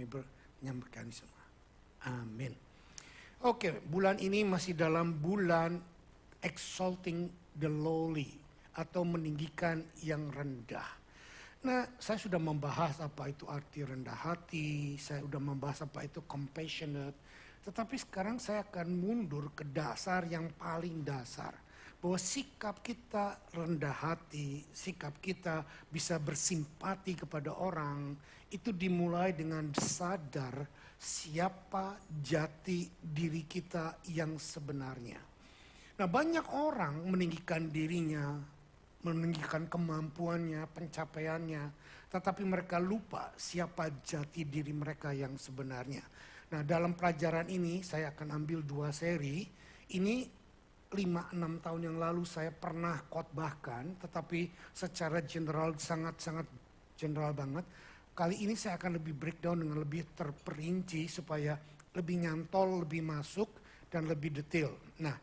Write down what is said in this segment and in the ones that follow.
kami menyampaikan semua. Amin. Oke, bulan ini masih dalam bulan exalting the lowly atau meninggikan yang rendah. Nah, saya sudah membahas apa itu arti rendah hati, saya sudah membahas apa itu compassionate. Tetapi sekarang saya akan mundur ke dasar yang paling dasar. Bahwa sikap kita rendah hati, sikap kita bisa bersimpati kepada orang, itu dimulai dengan sadar siapa jati diri kita yang sebenarnya. Nah, banyak orang meninggikan dirinya, meninggikan kemampuannya, pencapaiannya, tetapi mereka lupa siapa jati diri mereka yang sebenarnya. Nah, dalam pelajaran ini saya akan ambil 2 seri. Ini 5-6 tahun yang lalu saya pernah khotbahkan, tetapi secara general sangat-sangat general banget. Kali ini saya akan lebih breakdown dengan lebih terperinci supaya lebih nyantol, lebih masuk, dan lebih detail. Nah,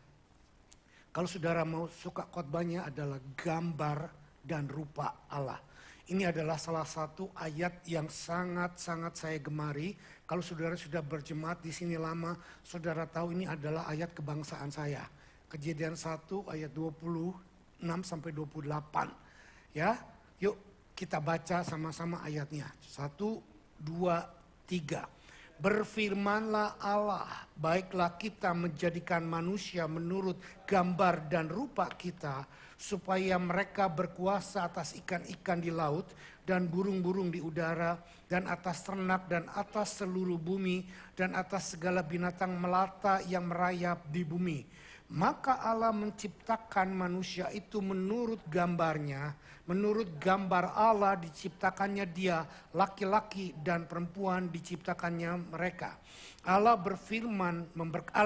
kalau saudara mau suka khotbahnya adalah gambar dan rupa Allah. Ini adalah salah satu ayat yang sangat-sangat saya gemari. Kalau saudara sudah berjemaat di sini lama, saudara tahu ini adalah ayat kebangsaan saya. Kejadian 1 ayat 26 sampai 28. Ya, yuk kita baca sama-sama ayatnya. 1, 2, 3. Berfirmanlah Allah, baiklah kita menjadikan manusia menurut gambar dan rupa kita, supaya mereka berkuasa atas ikan-ikan di laut dan burung-burung di udara, dan atas ternak dan atas seluruh bumi, dan atas segala binatang melata yang merayap di bumi. Maka Allah menciptakan manusia itu menurut gambarnya, menurut gambar Allah diciptakannya dia, laki-laki dan perempuan diciptakannya mereka. Allah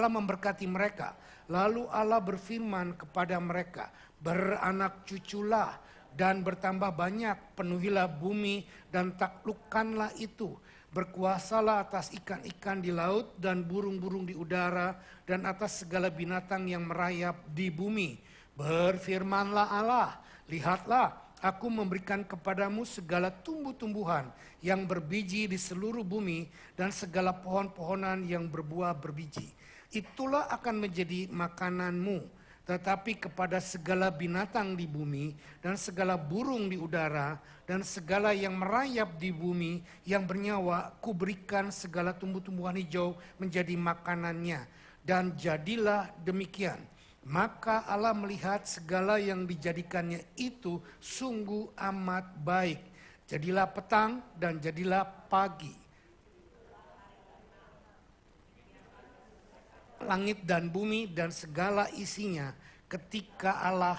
memberkati mereka, lalu Allah berfirman kepada mereka, beranak cuculah dan bertambah banyak, penuhilah bumi dan taklukkanlah itu. Berkuasalah atas ikan-ikan di laut dan burung-burung di udara dan atas segala binatang yang merayap di bumi. Berfirmanlah Allah, lihatlah aku memberikan kepadamu segala tumbuh-tumbuhan yang berbiji di seluruh bumi dan segala pohon-pohonan yang berbuah berbiji. Itulah akan menjadi makananmu. Tetapi kepada segala binatang di bumi dan segala burung di udara dan segala yang merayap di bumi yang bernyawa, kuberikan segala tumbuh-tumbuhan hijau menjadi makanannya. Dan jadilah demikian. Maka Allah melihat segala yang dijadikannya itu sungguh amat baik. Jadilah petang dan jadilah pagi. Langit dan bumi dan segala isinya, ketika Allah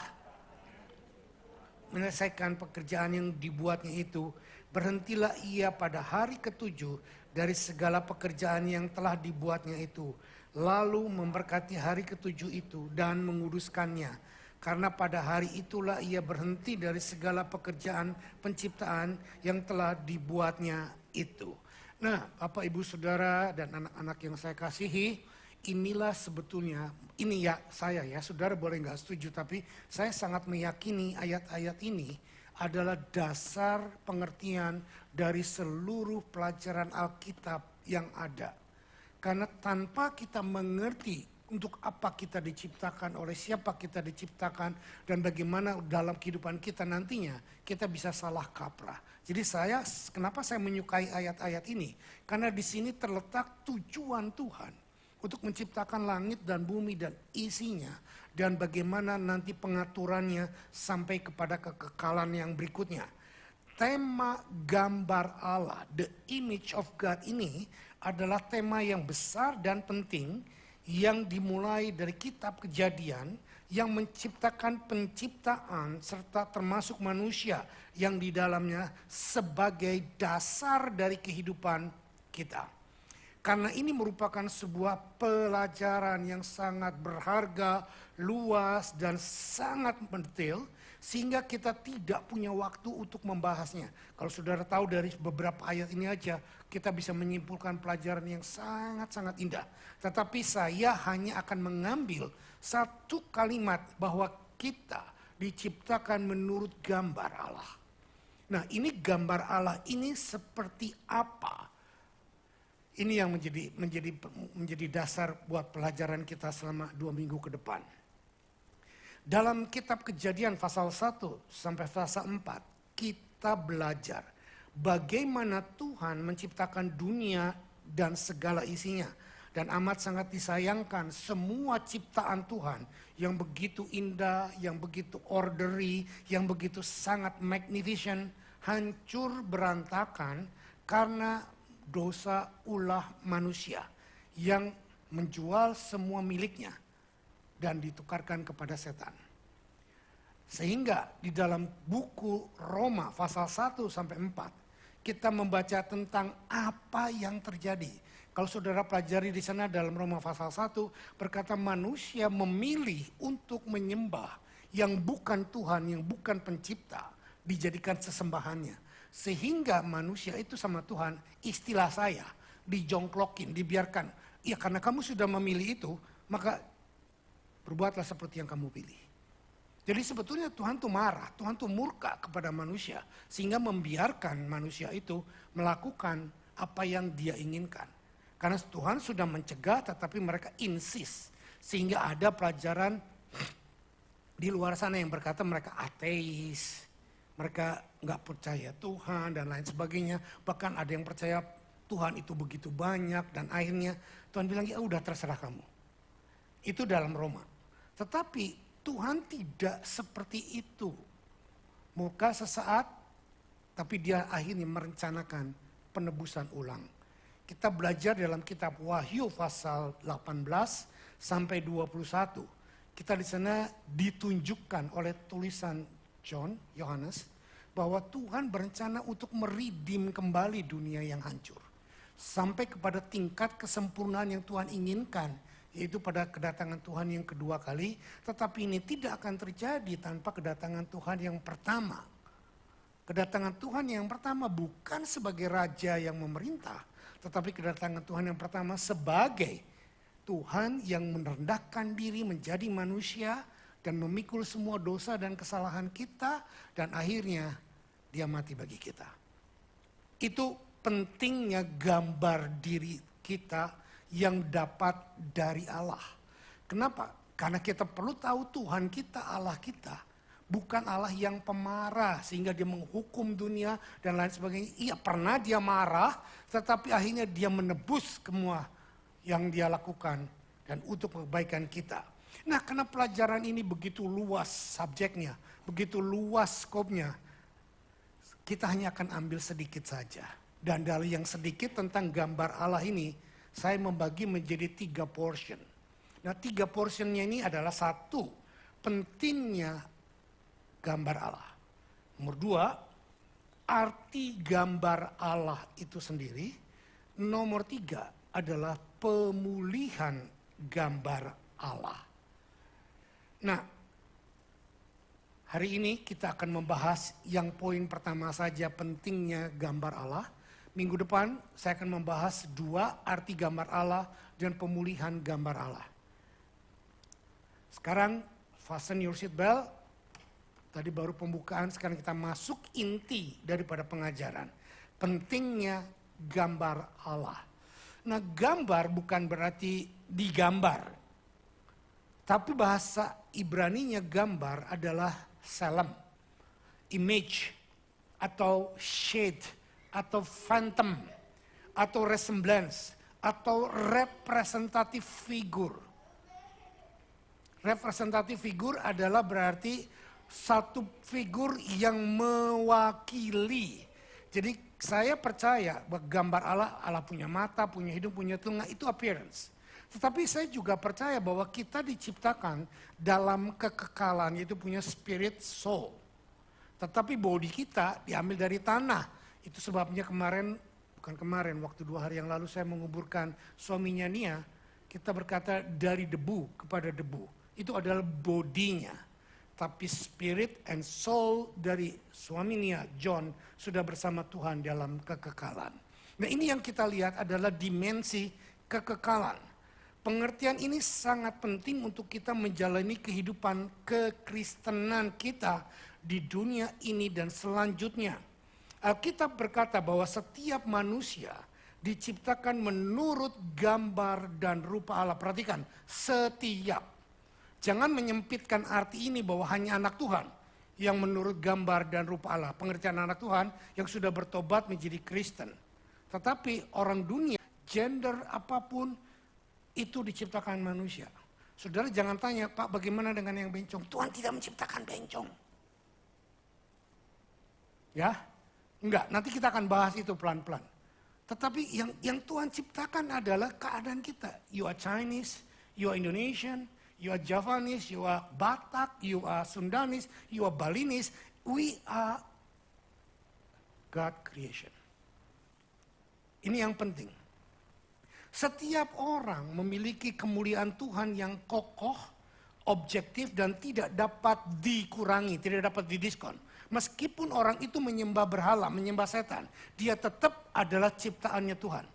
menyelesaikan pekerjaan yang dibuatnya itu, berhentilah ia pada hari ke-7 dari segala pekerjaan yang telah dibuatnya itu, lalu memberkati hari ke-7 itu dan menguduskannya, karena pada hari itulah ia berhenti dari segala pekerjaan penciptaan yang telah dibuatnya itu. Nah, Bapak Ibu Saudara dan anak-anak yang saya kasihi, inilah sebetulnya, ini ya saya ya, saudara boleh nggak setuju, tapi saya sangat meyakini ayat-ayat ini adalah dasar pengertian dari seluruh pelajaran Alkitab yang ada. Karena tanpa kita mengerti untuk apa kita diciptakan, oleh siapa kita diciptakan, dan bagaimana dalam kehidupan kita nantinya, kita bisa salah kaprah. Jadi kenapa saya menyukai ayat-ayat ini? Karena di sini terletak tujuan Tuhan untuk menciptakan langit dan bumi dan isinya, dan bagaimana nanti pengaturannya sampai kepada kekekalan yang berikutnya. Tema gambar Allah, the image of God ini adalah tema yang besar dan penting yang dimulai dari kitab Kejadian yang menciptakan penciptaan serta termasuk manusia yang di dalamnya sebagai dasar dari kehidupan kita. Karena ini merupakan sebuah pelajaran yang sangat berharga, luas, dan sangat mendetail, sehingga kita tidak punya waktu untuk membahasnya. Kalau saudara tahu dari beberapa ayat ini aja, kita bisa menyimpulkan pelajaran yang sangat-sangat indah. Tetapi saya hanya akan mengambil satu kalimat bahwa kita diciptakan menurut gambar Allah. Nah, ini gambar Allah ini seperti apa? Ini yang menjadi dasar buat pelajaran kita selama 2 minggu ke depan. Dalam kitab Kejadian pasal 1 sampai pasal 4, kita belajar bagaimana Tuhan menciptakan dunia dan segala isinya. Dan amat sangat disayangkan semua ciptaan Tuhan yang begitu indah, yang begitu orderly, yang begitu sangat magnificent, hancur berantakan karena dosa ulah manusia yang menjual semua miliknya dan ditukarkan kepada setan. Sehingga di dalam buku Roma pasal 1 sampai 4 kita membaca tentang apa yang terjadi. Kalau saudara pelajari di sana dalam Roma pasal 1 berkata manusia memilih untuk menyembah yang bukan Tuhan, yang bukan pencipta, dijadikan sesembahannya. Sehingga manusia itu sama Tuhan, istilah saya, dijongklokin, dibiarkan. Ya karena kamu sudah memilih itu, maka berbuatlah seperti yang kamu pilih. Jadi sebetulnya Tuhan tuh marah, Tuhan tuh murka kepada manusia. Sehingga membiarkan manusia itu melakukan apa yang dia inginkan. Karena Tuhan sudah mencegah tetapi mereka insist. Sehingga ada pelajaran di luar sana yang berkata mereka ateis. Mereka nggak percaya Tuhan dan lain sebagainya. Bahkan ada yang percaya Tuhan itu begitu banyak. Dan akhirnya Tuhan bilang ya udah terserah kamu. Itu dalam Roma. Tetapi Tuhan tidak seperti itu. Murka sesaat, tapi dia akhirnya merencanakan penebusan ulang. Kita belajar dalam kitab Wahyu pasal 18 sampai 21. Kita di sana ditunjukkan oleh tulisan Yohanes bahwa Tuhan berencana untuk meridim kembali dunia yang hancur. Sampai kepada tingkat kesempurnaan yang Tuhan inginkan. Yaitu pada kedatangan Tuhan yang kedua kali. Tetapi ini tidak akan terjadi tanpa kedatangan Tuhan yang pertama. Kedatangan Tuhan yang pertama bukan sebagai raja yang memerintah. Tetapi kedatangan Tuhan yang pertama sebagai Tuhan yang merendahkan diri menjadi manusia. Dan memikul semua dosa dan kesalahan kita. Dan akhirnya dia mati bagi kita. Itu pentingnya gambar diri kita yang dapat dari Allah. Kenapa? Karena kita perlu tahu Tuhan kita, Allah kita. Bukan Allah yang pemarah sehingga dia menghukum dunia dan lain sebagainya. Iya pernah dia marah tetapi akhirnya dia menebus semua yang dia lakukan. Dan untuk kebaikan kita. Nah karena pelajaran ini begitu luas subjeknya, begitu luas skopnya. Kita hanya akan ambil sedikit saja. Dan dari yang sedikit tentang gambar Allah ini, saya membagi menjadi 3 portion. Nah 3 portionnya ini adalah 1, pentingnya gambar Allah. Nomor 2, arti gambar Allah itu sendiri. Nomor 3 adalah pemulihan gambar Allah. Nah, hari ini kita akan membahas yang poin pertama saja pentingnya gambar Allah. Minggu depan saya akan membahas 2 arti gambar Allah dan pemulihan gambar Allah. Sekarang fasten your seat belt. Tadi baru pembukaan, sekarang kita masuk inti daripada pengajaran. Pentingnya gambar Allah. Nah gambar bukan berarti digambar. Tapi bahasa Ibraninya gambar adalah selem, image, atau shade, atau phantom, atau resemblance, atau representative figure. Representative figure adalah berarti satu figur yang mewakili. Jadi saya percaya bahwa gambar Allah punya mata, punya hidung, punya telinga, itu appearance. Tetapi saya juga percaya bahwa kita diciptakan dalam kekekalan, yaitu punya spirit soul. Tetapi body kita diambil dari tanah. Itu sebabnya waktu 2 hari yang lalu saya menguburkan suaminya Nia. Kita berkata dari debu kepada debu. Itu adalah bodinya. Tapi spirit and soul dari suami Nia, John, sudah bersama Tuhan dalam kekekalan. Nah ini yang kita lihat adalah dimensi kekekalan. Pengertian ini sangat penting untuk kita menjalani kehidupan kekristenan kita di dunia ini dan selanjutnya. Alkitab berkata bahwa setiap manusia diciptakan menurut gambar dan rupa Allah. Perhatikan, setiap. Jangan menyempitkan arti ini bahwa hanya anak Tuhan yang menurut gambar dan rupa Allah. Pengertian anak Tuhan yang sudah bertobat menjadi Kristen. Tetapi orang dunia, gender apapun itu diciptakan manusia. Saudara jangan tanya, Pak bagaimana dengan yang bencong? Tuhan tidak menciptakan bencong. Ya, enggak, nanti kita akan bahas itu pelan-pelan. Tetapi yang Tuhan ciptakan adalah keadaan kita. You are Chinese, you are Indonesian, you are Javanese, you are Batak, you are Sundanese, you are Balinese. We are God creation. Ini yang penting. Setiap orang memiliki kemuliaan Tuhan yang kokoh, objektif dan tidak dapat dikurangi, tidak dapat didiskon. Meskipun orang itu menyembah berhala, menyembah setan, dia tetap adalah ciptaannya Tuhan.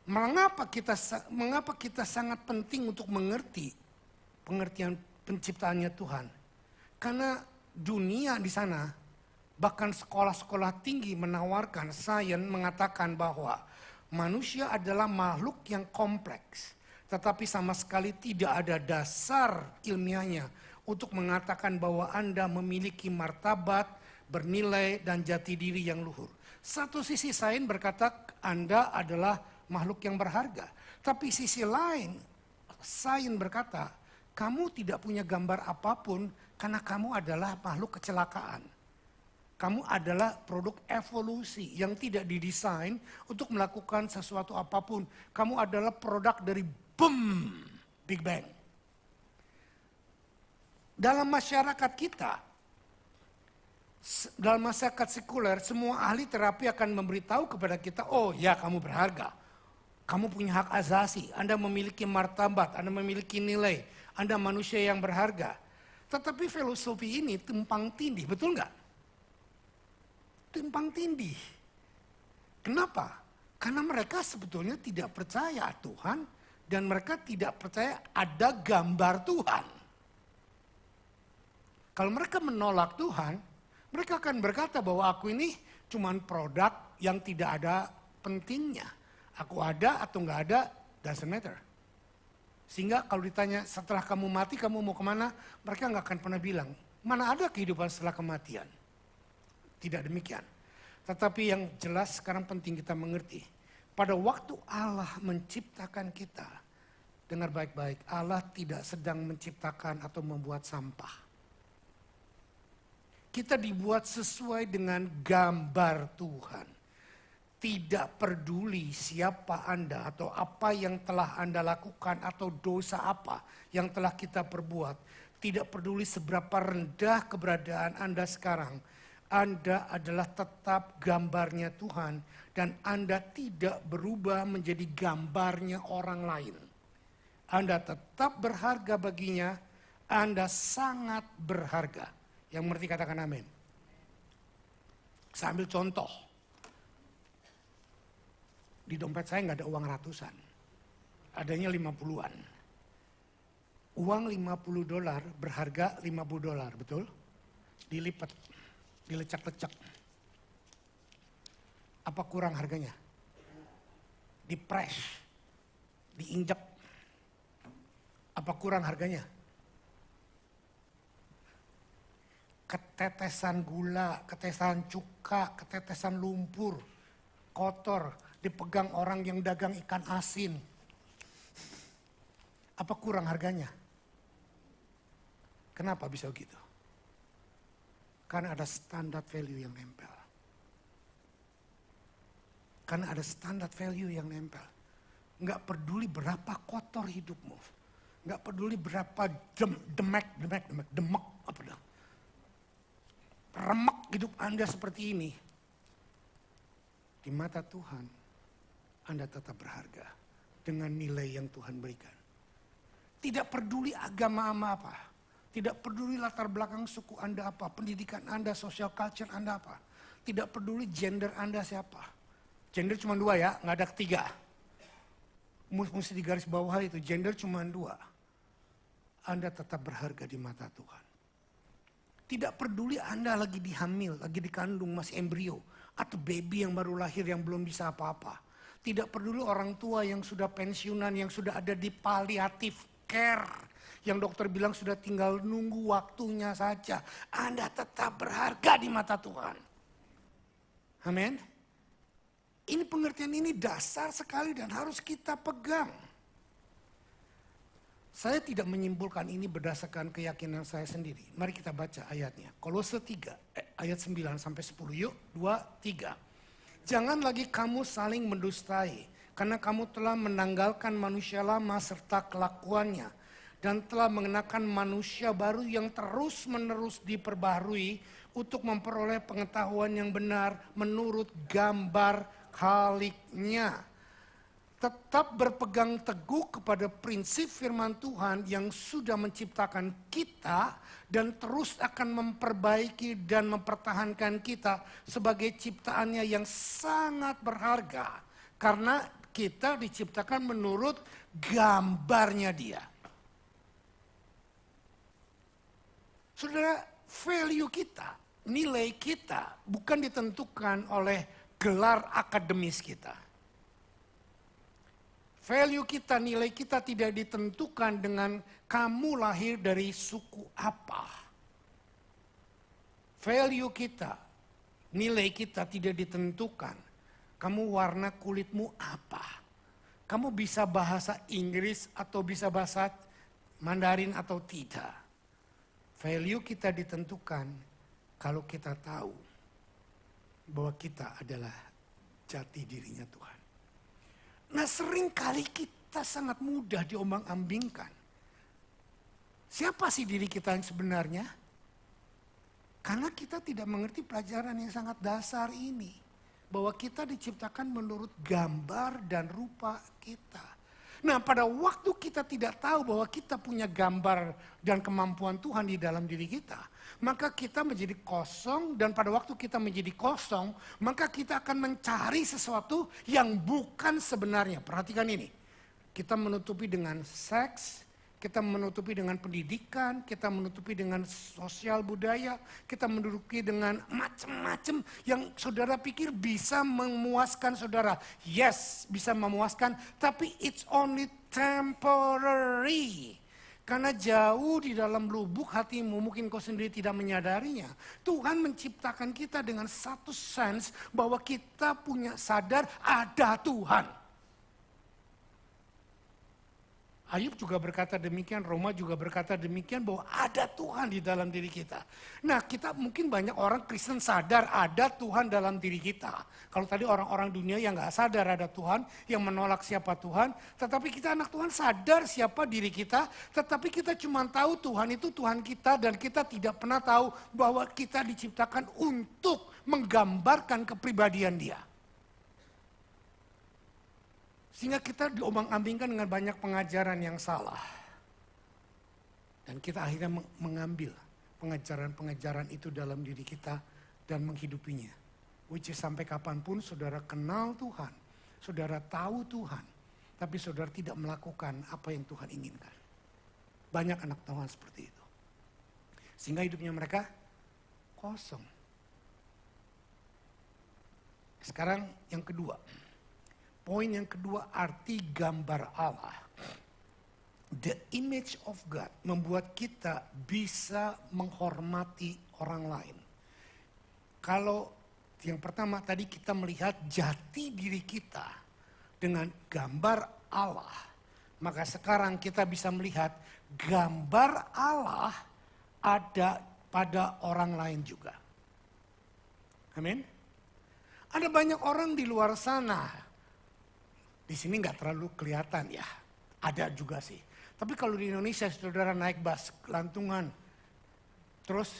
Mengapa kita sangat penting untuk mengerti pengertian penciptaannya Tuhan? Karena dunia di sana, bahkan sekolah-sekolah tinggi menawarkan, sains mengatakan bahwa manusia adalah makhluk yang kompleks. Tetapi sama sekali tidak ada dasar ilmiahnya untuk mengatakan bahwa Anda memiliki martabat, bernilai, dan jati diri yang luhur. Satu sisi sains berkata Anda adalah makhluk yang berharga. Tapi sisi lain, sains berkata, kamu tidak punya gambar apapun karena kamu adalah makhluk kecelakaan. Kamu adalah produk evolusi yang tidak didesain untuk melakukan sesuatu apapun. Kamu adalah produk dari boom, Big Bang. Dalam masyarakat kita, dalam masyarakat sekuler, semua ahli terapi akan memberitahu kepada kita, oh ya kamu berharga. Kamu punya hak asasi, Anda memiliki martabat, Anda memiliki nilai, Anda manusia yang berharga. Tetapi filosofi ini tumpang tindih, betul nggak? Tumpang tindih. Kenapa? Karena mereka sebetulnya tidak percaya Tuhan dan mereka tidak percaya ada gambar Tuhan. Kalau mereka menolak Tuhan, mereka akan berkata bahwa aku ini cuma produk yang tidak ada pentingnya. Aku ada atau nggak ada, doesn't matter. Sehingga kalau ditanya setelah kamu mati kamu mau kemana, mereka nggak akan pernah bilang, mana ada kehidupan setelah kematian. Tidak demikian. Tetapi yang jelas sekarang penting kita mengerti. Pada waktu Allah menciptakan kita, dengar baik-baik, Allah tidak sedang menciptakan atau membuat sampah. Kita dibuat sesuai dengan gambar Tuhan. Tidak peduli siapa Anda atau apa yang telah Anda lakukan atau dosa apa yang telah kita perbuat. Tidak peduli seberapa rendah keberadaan Anda sekarang. Anda adalah tetap gambarnya Tuhan dan Anda tidak berubah menjadi gambarnya orang lain. Anda tetap berharga baginya, Anda sangat berharga. Yang mengerti katakan amin. Saya ambil contoh. Di dompet saya nggak ada uang ratusan. Adanya 50-an. Uang $50 berharga $50, betul? Dilipat, dilecak-lecak. Apa kurang harganya? Dipres, diinjak. Apa kurang harganya? Ketetesan gula, ketetesan cuka, ketetesan lumpur, kotor, dipegang orang yang dagang ikan asin. Apa kurang harganya? Kenapa bisa begitu? Karena ada standar value yang nempel. Karena ada standar value yang nempel. Nggak peduli berapa kotor hidupmu. Nggak peduli berapa demek, apa dah. Remek hidup Anda seperti ini. Di mata Tuhan, Anda tetap berharga dengan nilai yang Tuhan berikan. Tidak peduli agama apa. Tidak peduli latar belakang suku Anda apa, pendidikan Anda, social culture Anda apa. Tidak peduli gender Anda siapa. Gender cuma 2 ya, nggak ada ketiga. Mesti di garis bawah itu, gender cuma 2. Anda tetap berharga di mata Tuhan. Tidak peduli Anda lagi dihamil, lagi dikandung, masih embrio. atau baby yang baru lahir yang belum bisa apa-apa. Tidak peduli orang tua yang sudah pensiunan, yang sudah ada di palliative care. Yang dokter bilang sudah tinggal nunggu waktunya saja. Anda tetap berharga di mata Tuhan. Amin. Ini pengertian ini dasar sekali dan harus kita pegang. Saya tidak menyimpulkan ini berdasarkan keyakinan saya sendiri. Mari kita baca ayatnya. Kolose 3 ayat 9 sampai 10 yuk. 2, 3. Jangan lagi kamu saling mendustai. Karena kamu telah menanggalkan manusia lama serta kelakuannya. Dan telah mengenakan manusia baru yang terus menerus diperbaharui. Untuk memperoleh pengetahuan yang benar menurut gambar Khaliknya. Tetap berpegang teguh kepada prinsip firman Tuhan yang sudah menciptakan kita dan terus akan memperbaiki dan mempertahankan kita sebagai ciptaannya yang sangat berharga. Karena kita diciptakan menurut gambarnya Dia. Saudara, value kita, nilai kita bukan ditentukan oleh gelar akademis kita. Value kita, nilai kita tidak ditentukan dengan kamu lahir dari suku apa. Value kita, nilai kita tidak ditentukan. Kamu warna kulitmu apa. Kamu bisa bahasa Inggris atau bisa bahasa Mandarin atau tidak. Value kita ditentukan kalau kita tahu bahwa kita adalah jati dirinya Tuhan. Nah, seringkali kita sangat mudah diombang-ambingkan. Siapa sih diri kita yang sebenarnya? Karena kita tidak mengerti pelajaran yang sangat dasar ini. Bahwa kita diciptakan menurut gambar dan rupa kita. Nah, pada waktu kita tidak tahu bahwa kita punya gambar dan kemampuan Tuhan di dalam diri kita. Maka kita menjadi kosong dan pada waktu kita menjadi kosong, maka kita akan mencari sesuatu yang bukan sebenarnya. Perhatikan ini, kita menutupi dengan seks, kita menutupi dengan pendidikan, kita menutupi dengan sosial budaya, kita menutupi dengan macam-macam yang saudara pikir bisa memuaskan saudara. Yes, bisa memuaskan, tapi it's only temporary. Karena jauh di dalam lubuk hatimu, mungkin kau sendiri tidak menyadarinya. Tuhan menciptakan kita dengan satu sense bahwa kita punya sadar ada Tuhan. Ayub juga berkata demikian, Roma juga berkata demikian bahwa ada Tuhan di dalam diri kita. Nah, kita mungkin banyak orang Kristen sadar ada Tuhan dalam diri kita. Kalau tadi orang-orang dunia yang gak sadar ada Tuhan, yang menolak siapa Tuhan. Tetapi kita anak Tuhan sadar siapa diri kita, tetapi kita cuma tahu Tuhan itu Tuhan kita dan kita tidak pernah tahu bahwa kita diciptakan untuk menggambarkan kepribadian Dia. Sehingga kita diombang-ambingkan dengan banyak pengajaran yang salah. Dan kita akhirnya mengambil pengajaran-pengajaran itu dalam diri kita dan menghidupinya. Which is sampai kapanpun saudara kenal Tuhan, saudara tahu Tuhan, tapi saudara tidak melakukan apa yang Tuhan inginkan. Banyak anak Tuhan seperti itu. Sehingga hidupnya mereka kosong. Sekarang yang kedua. Poin yang kedua, arti gambar Allah. The image of God membuat kita bisa menghormati orang lain. Kalau yang pertama tadi kita melihat jati diri kita dengan gambar Allah. Maka sekarang kita bisa melihat gambar Allah ada pada orang lain juga. Amin. Ada banyak orang di luar sana. Di sini nggak terlalu kelihatan ya, ada juga sih. Tapi kalau di Indonesia saudara naik bus kelantungan, terus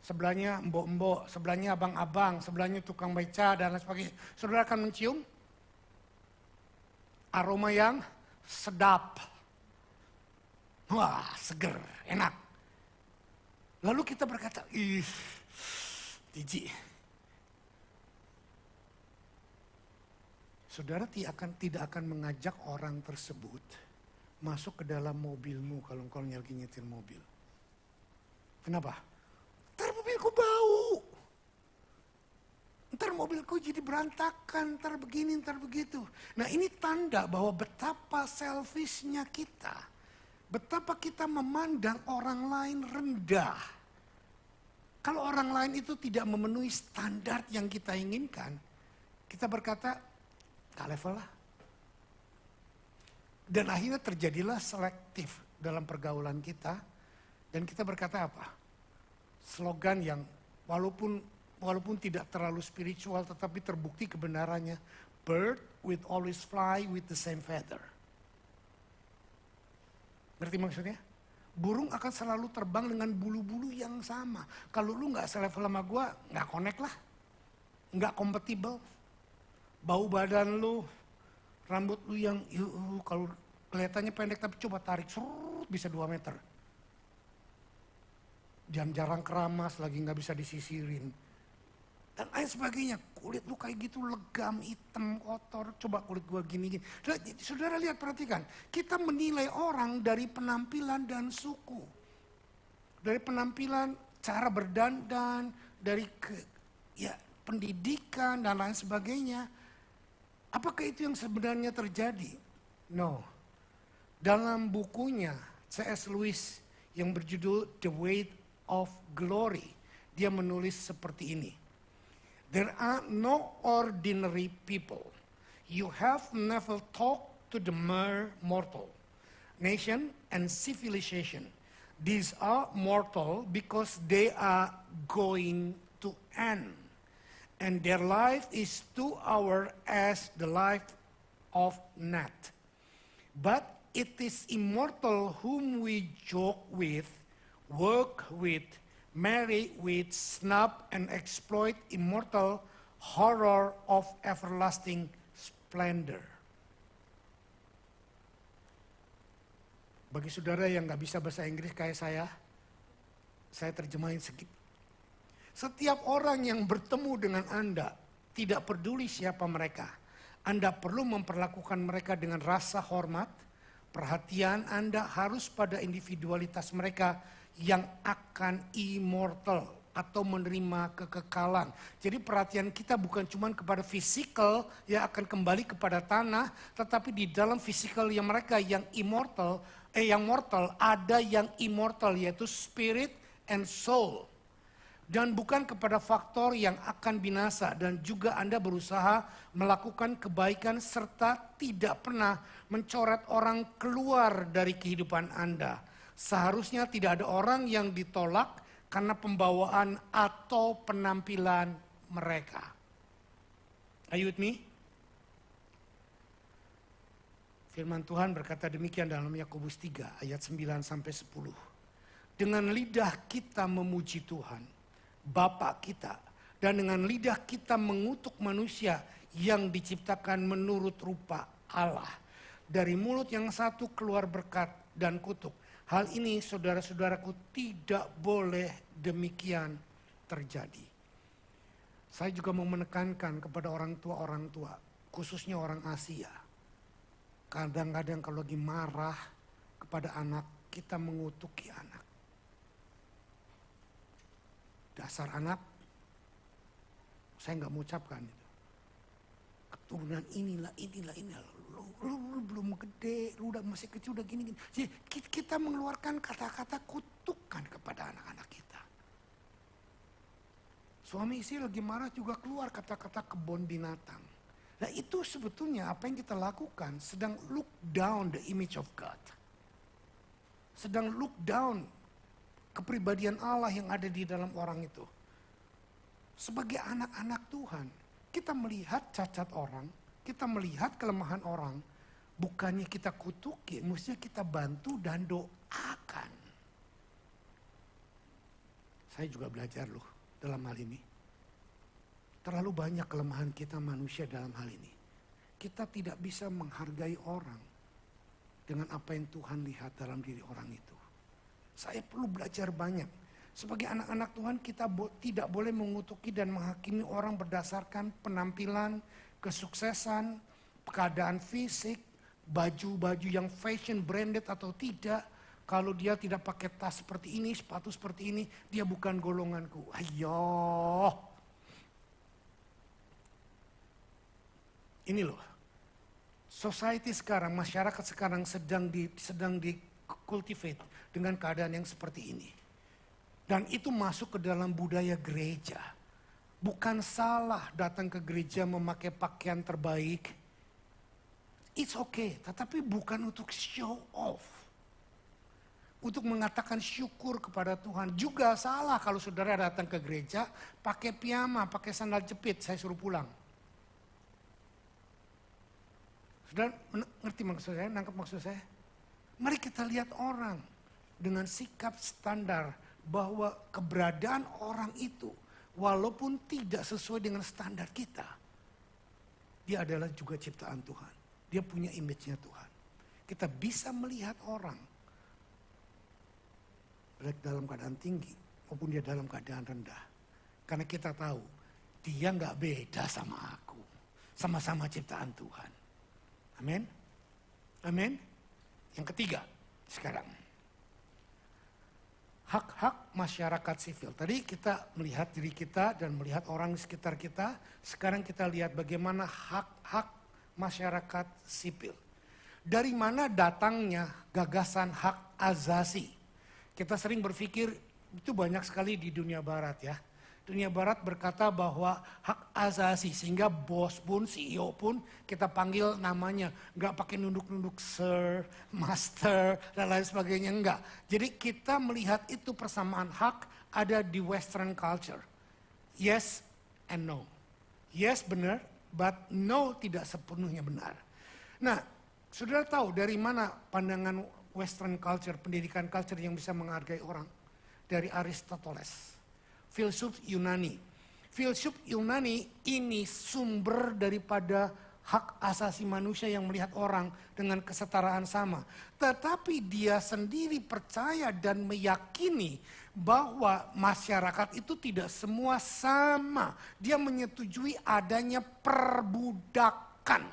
sebelahnya mbok-mbok, sebelahnya abang-abang, sebelahnya tukang beca dan lain sebagainya. Saudara akan mencium aroma yang sedap. Wah, seger, enak. Lalu kita berkata, ih, jijik. Saudara tidak akan mengajak orang tersebut masuk ke dalam mobilmu kalau engkau lagi nyetir mobil. Kenapa? Ntar mobilku bau. Ntar mobilku jadi berantakan, ntar begini, ntar begitu. Nah ini tanda bahwa betapa selfishnya kita. Betapa kita memandang orang lain rendah. Kalau orang lain itu tidak memenuhi standar yang kita inginkan, kita berkata, gak level lah. Dan akhirnya terjadilah selektif dalam pergaulan kita. Dan kita berkata apa? Slogan yang walaupun tidak terlalu spiritual tetapi terbukti kebenarannya. Bird will always fly with the same feather. Ngerti maksudnya? Burung akan selalu terbang dengan bulu-bulu yang sama. Kalau lu gak selevel sama gue, gak connect lah. Gak compatible. Bau badan lu, rambut lu yang kalau kelihatannya pendek tapi coba tarik, surut bisa 2 meter. Jarang keramas, lagi gak bisa disisirin. Dan lain sebagainya, kulit lu kayak gitu legam, hitam, kotor, coba kulit gua gini. Saudara lihat, perhatikan, kita menilai orang dari penampilan dan suku. Dari penampilan, cara berdandan, dari pendidikan dan lain sebagainya. Apakah itu yang sebenarnya terjadi? No. Dalam bukunya C.S. Lewis yang berjudul The Weight of Glory, dia menulis seperti ini. There are no ordinary people. You have never talked to the mere mortal. Nation and civilization. These are mortal because they are going to end. And their life is 2 hours as the life of gnat. But it is immortal whom we joke with, work with, marry with, snub and exploit, immortal horror of everlasting splendor. Bagi saudara yang gak bisa bahasa Inggris kayak saya terjemahin sedikit. Setiap orang yang bertemu dengan Anda, tidak peduli siapa mereka, Anda perlu memperlakukan mereka dengan rasa hormat. Perhatian Anda harus pada individualitas mereka yang akan immortal atau menerima kekekalan. Jadi perhatian kita bukan cuma kepada fisikal yang akan kembali kepada tanah, tetapi di dalam fisikal yang mereka yang immortal, yang mortal, ada yang immortal yaitu spirit and soul. Dan bukan kepada faktor yang akan binasa, dan juga Anda berusaha melakukan kebaikan serta tidak pernah mencoret orang keluar dari kehidupan Anda. Seharusnya tidak ada orang yang ditolak karena pembawaan atau penampilan mereka. Are you with me? Firman Tuhan berkata demikian dalam Yakobus 3 ayat 9 sampai 10. Dengan lidah kita memuji Tuhan, Bapa kita, dan dengan lidah kita mengutuk manusia yang diciptakan menurut rupa Allah. Dari mulut yang satu keluar berkat dan kutuk. Hal ini saudara-saudaraku tidak boleh demikian terjadi. Saya juga mau menekankan kepada orang tua, khususnya orang Asia. Kadang-kadang kalau lagi marah kepada anak, kita mengutuki anak. Dasar anak, saya nggak mau ucapkan itu. Keturunan inilah. Lu belum gede, lu udah masih kecil udah gini. Jadi kita mengeluarkan kata-kata kutukan kepada anak-anak kita. Suami istri lagi marah juga keluar kata-kata kebun binatang. Nah itu sebetulnya apa yang kita lakukan sedang look down the image of God. Sedang look down kepribadian Allah yang ada di dalam orang itu. Sebagai anak-anak Tuhan, kita melihat cacat orang, kita melihat kelemahan orang, bukannya kita kutuki, mestinya kita bantu dan doakan. Saya juga belajar loh dalam hal ini. Terlalu banyak kelemahan kita manusia dalam hal ini. Kita tidak bisa menghargai orang dengan apa yang Tuhan lihat dalam diri orang itu. Saya perlu belajar banyak. Sebagai anak-anak Tuhan kita tidak boleh mengutuki dan menghakimi orang berdasarkan penampilan, kesuksesan, keadaan fisik, baju-baju yang fashion branded atau tidak. Kalau dia tidak pakai tas seperti ini, sepatu seperti ini, dia bukan golonganku. Ayo. Ini loh, society sekarang, masyarakat sekarang sedang di cultivate dengan keadaan yang seperti ini. Dan itu masuk ke dalam budaya gereja. Bukan salah datang ke gereja memakai pakaian terbaik. It's okay, tetapi bukan untuk show off. Untuk mengatakan syukur kepada Tuhan. Juga salah kalau saudara datang ke gereja pakai piyama, pakai sandal jepit, saya suruh pulang. Saudara ngerti maksud saya, nangkep maksud saya? Mari kita lihat orang dengan sikap standar bahwa keberadaan orang itu walaupun tidak sesuai dengan standar kita, dia adalah juga ciptaan Tuhan. Dia punya image-nya Tuhan. Kita bisa melihat orang baik dalam keadaan tinggi maupun dia dalam keadaan rendah. Karena kita tahu dia nggak beda sama aku. Sama-sama ciptaan Tuhan. Amin. Amin. Yang ketiga sekarang. Hak-hak masyarakat sivil. Tadi kita melihat diri kita dan melihat orang di sekitar kita. Sekarang kita lihat bagaimana hak-hak masyarakat sipil. Dari mana datangnya gagasan hak asasi? Kita sering berpikir itu banyak sekali di dunia barat ya. Dunia barat berkata bahwa hak asasi sehingga bos pun, CEO pun kita panggil namanya. Enggak pakai nunduk-nunduk sir, master dan lain sebagainya, enggak. Jadi kita melihat itu persamaan hak ada di western culture. Yes and no. Yes benar, but no tidak sepenuhnya benar. Nah, saudara tahu dari mana pandangan western culture, pendidikan culture yang bisa menghargai orang? Dari Aristoteles. Filsuf Yunani. Filsuf Yunani ini sumber daripada hak asasi manusia yang melihat orang dengan kesetaraan sama. Tetapi dia sendiri percaya dan meyakini bahwa masyarakat itu tidak semua sama. Dia menyetujui adanya perbudakan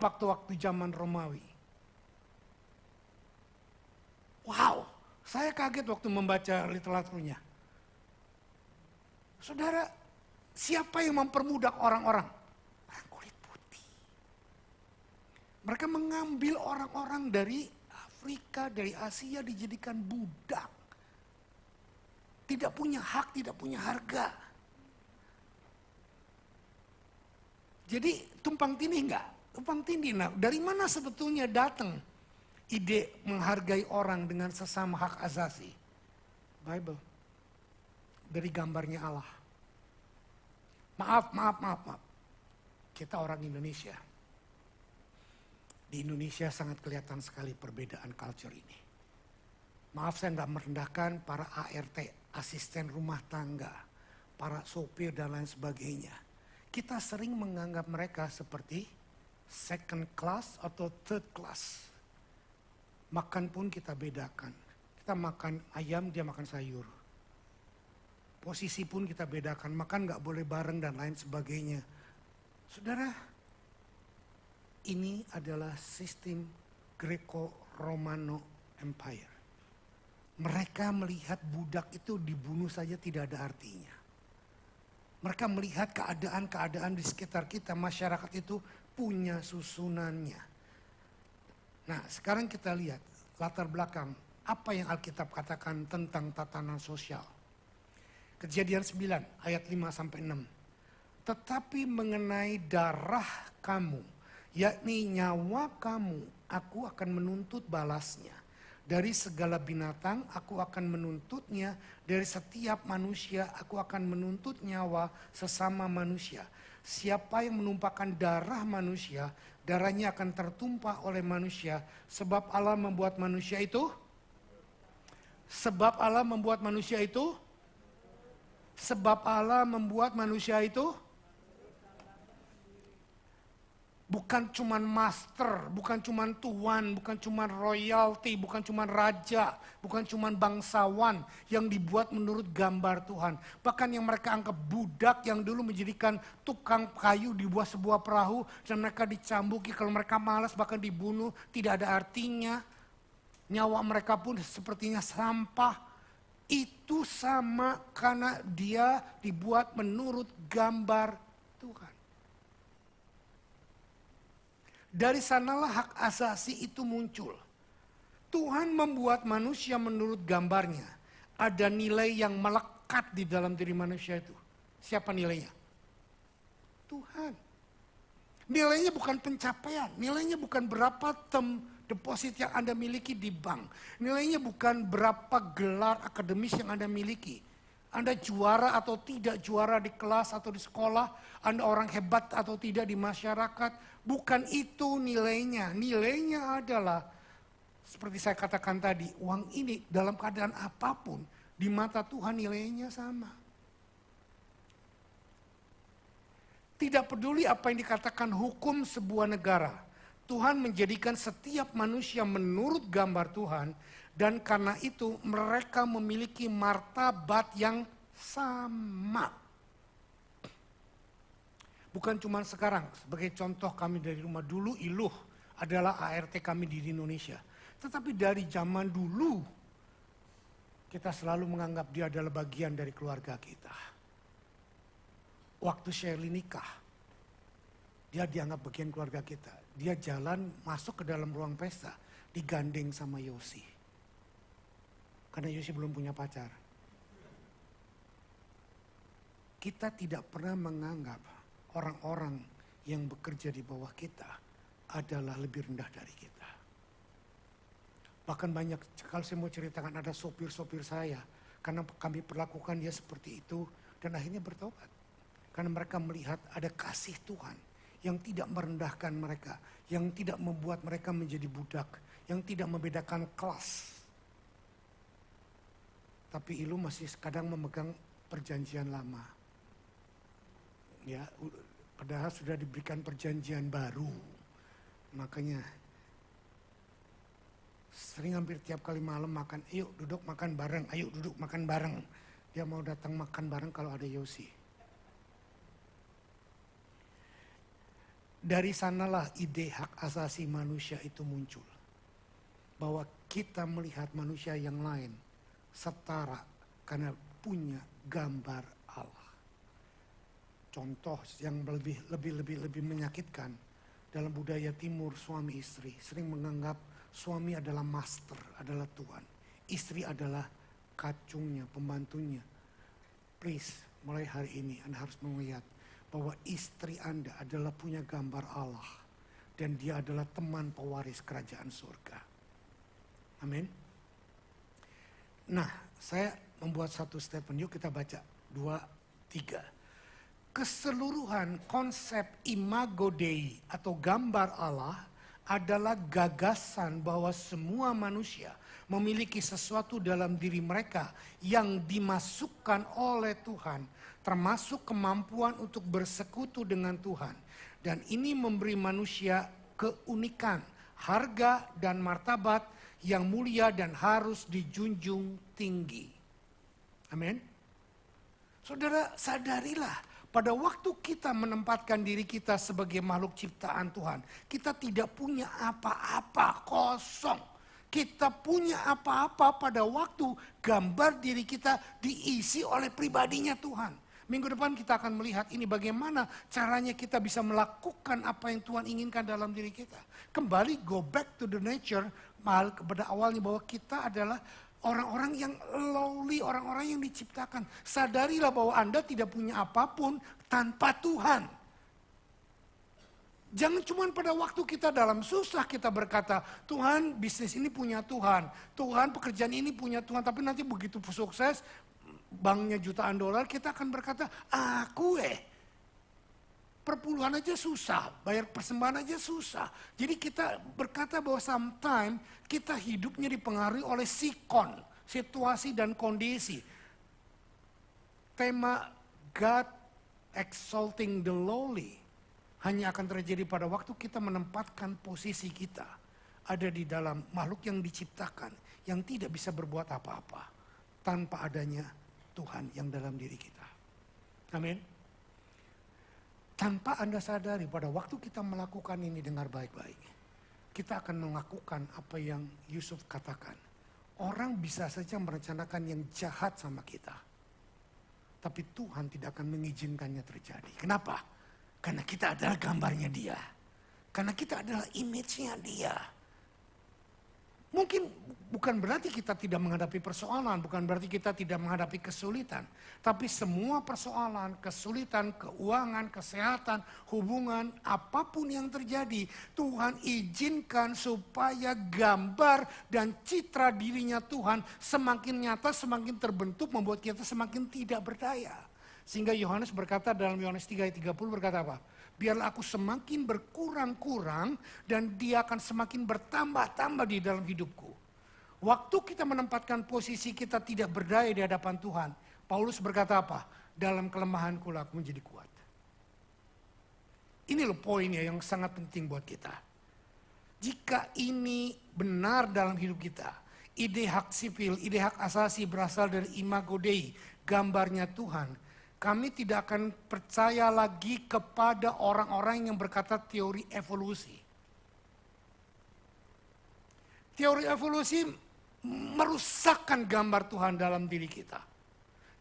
waktu-waktu zaman Romawi. Wow, saya kaget waktu membaca literaturnya. Saudara, siapa yang memperbudak orang-orang? Orang kulit putih. Mereka mengambil orang-orang dari Afrika, dari Asia dijadikan budak. Tidak punya hak, tidak punya harga. Jadi tumpang tindih enggak? Tumpang tindih. Nah, dari mana sebetulnya datang ide menghargai orang dengan sesama hak asasi? Bible. Dari gambarnya Allah. Maaf. Kita orang Indonesia. Di Indonesia sangat kelihatan sekali perbedaan culture ini. Maaf saya nggak merendahkan para ART, asisten rumah tangga, para sopir dan lain sebagainya. Kita sering menganggap mereka seperti second class atau third class. Makan pun kita bedakan. Kita makan ayam, dia makan sayur. Posisi pun kita bedakan, makan nggak boleh bareng dan lain sebagainya. Saudara, ini adalah sistem Greco-Romano Empire. Mereka melihat budak itu dibunuh saja tidak ada artinya. Mereka melihat keadaan-keadaan di sekitar kita, masyarakat itu punya susunannya. Nah, sekarang kita lihat latar belakang apa yang Alkitab katakan tentang tatanan sosial. Kejadian 9 ayat 5-6. Tetapi mengenai darah kamu, yakni nyawa kamu, aku akan menuntut balasnya. Dari segala binatang aku akan menuntutnya, dari setiap manusia aku akan menuntut nyawa sesama manusia. Siapa yang menumpahkan darah manusia, darahnya akan tertumpah oleh manusia. Sebab Allah membuat manusia itu bukan cuman master, bukan cuman tuan, bukan cuman royalty, bukan cuman raja, bukan cuman bangsawan yang dibuat menurut gambar Tuhan. Bahkan yang mereka anggap budak yang dulu menjadikan tukang kayu di sebuah perahu dan mereka dicambuki, kalau mereka malas bahkan dibunuh, tidak ada artinya. Nyawa mereka pun sepertinya sampah. Itu sama karena dia dibuat menurut gambar Tuhan. Dari sanalah hak asasi itu muncul. Tuhan membuat manusia menurut gambarnya. Ada nilai yang melekat di dalam diri manusia itu. Siapa nilainya? Tuhan. Nilainya bukan pencapaian, nilainya bukan berapa term deposit yang Anda miliki di bank. Nilainya bukan berapa gelar akademis yang Anda miliki. Anda juara atau tidak juara di kelas atau di sekolah, Anda orang hebat atau tidak di masyarakat. Bukan itu nilainya. Nilainya adalah, seperti saya katakan tadi, uang ini dalam keadaan apapun, di mata Tuhan nilainya sama. Tidak peduli apa yang dikatakan hukum sebuah negara. Tuhan menjadikan setiap manusia menurut gambar Tuhan. Dan karena itu mereka memiliki martabat yang sama. Bukan cuma sekarang, sebagai contoh kami dari rumah dulu, Iluh adalah ART kami di Indonesia. Tetapi dari zaman dulu, kita selalu menganggap dia adalah bagian dari keluarga kita. Waktu Shirley nikah, dia dianggap bagian keluarga kita. Dia jalan masuk ke dalam ruang pesta, digandeng sama Yosi. Karena Yosi belum punya pacar. Kita tidak pernah menganggap orang-orang yang bekerja di bawah kita adalah lebih rendah dari kita. Bahkan banyak, kalau saya mau ceritakan ada sopir-sopir saya, karena kami perlakukan dia seperti itu, dan akhirnya bertobat. Karena mereka melihat ada kasih Tuhan yang tidak merendahkan mereka, yang tidak membuat mereka menjadi budak, yang tidak membedakan kelas. Tapi Ilu masih kadang memegang perjanjian lama. Ya, padahal sudah diberikan perjanjian baru. Makanya sering hampir tiap kali malam makan, ayo duduk makan bareng, ayo duduk makan bareng. Dia mau datang makan bareng kalau ada Yosi. Dari sanalah ide hak asasi manusia itu muncul. Bahwa kita melihat manusia yang lain setara karena punya gambar Allah. Contoh yang lebih menyakitkan, dalam budaya timur suami istri sering menganggap suami adalah master, adalah Tuhan. Istri adalah kacungnya, pembantunya. Please, mulai hari ini Anda harus melihat bahwa istri Anda adalah punya gambar Allah. Dan dia adalah teman pewaris kerajaan surga. Amin. Nah, saya membuat satu statement. Yuk kita baca. 2, 3. Keseluruhan konsep imago Dei atau gambar Allah adalah gagasan bahwa semua manusia memiliki sesuatu dalam diri mereka yang dimasukkan oleh Tuhan. Termasuk kemampuan untuk bersekutu dengan Tuhan. Dan ini memberi manusia keunikan, harga dan martabat yang mulia dan harus dijunjung tinggi. Amin. Saudara, sadarilah pada waktu kita menempatkan diri kita sebagai makhluk ciptaan Tuhan, kita tidak punya apa-apa, kosong. Kita punya apa-apa pada waktu gambar diri kita diisi oleh pribadinya Tuhan. Minggu depan kita akan melihat ini bagaimana caranya kita bisa melakukan apa yang Tuhan inginkan dalam diri kita. Kembali go back to the nature, kepada awalnya bahwa kita adalah orang-orang yang lowly, orang-orang yang diciptakan. Sadarilah bahwa Anda tidak punya apapun tanpa Tuhan. Jangan cuma pada waktu kita dalam susah kita berkata, Tuhan bisnis ini punya Tuhan, Tuhan pekerjaan ini punya Tuhan, tapi nanti begitu sukses, banknya jutaan dolar, kita akan berkata, perpuluhan aja susah, bayar persembahan aja susah. Jadi kita berkata bahwa sometimes kita hidupnya dipengaruhi oleh sikon, situasi dan kondisi. Tema God exalting the lowly hanya akan terjadi pada waktu kita menempatkan posisi kita ada di dalam makhluk yang diciptakan, yang tidak bisa berbuat apa-apa tanpa adanya Tuhan yang dalam diri kita. Amin. Tanpa Anda sadari pada waktu kita melakukan ini, dengar baik-baik. Kita akan melakukan apa yang Yusuf katakan. Orang bisa saja merencanakan yang jahat sama kita. Tapi Tuhan tidak akan mengizinkannya terjadi. Kenapa? Karena kita adalah gambarnya Dia. Karena kita adalah image-nya dia. Mungkin bukan berarti kita tidak menghadapi persoalan, bukan berarti kita tidak menghadapi kesulitan. Tapi semua persoalan, kesulitan, keuangan, kesehatan, hubungan, apapun yang terjadi, Tuhan izinkan supaya gambar dan citra dirinya Tuhan semakin nyata, semakin terbentuk, membuat kita semakin tidak berdaya. Sehingga Yohanes berkata dalam Yohanes 3 ayat 30 berkata apa? Biarlah aku semakin berkurang-kurang dan dia akan semakin bertambah-tambah di dalam hidupku. Waktu kita menempatkan posisi kita tidak berdaya di hadapan Tuhan, Paulus berkata apa? Dalam kelemahanku aku menjadi kuat. Ini loh poinnya yang sangat penting buat kita. Jika ini benar dalam hidup kita, ide hak sipil, ide hak asasi berasal dari imago Dei, gambarnya Tuhan. Kami tidak akan percaya lagi kepada orang-orang yang berkata teori evolusi. Teori evolusi merusakkan gambar Tuhan dalam diri kita.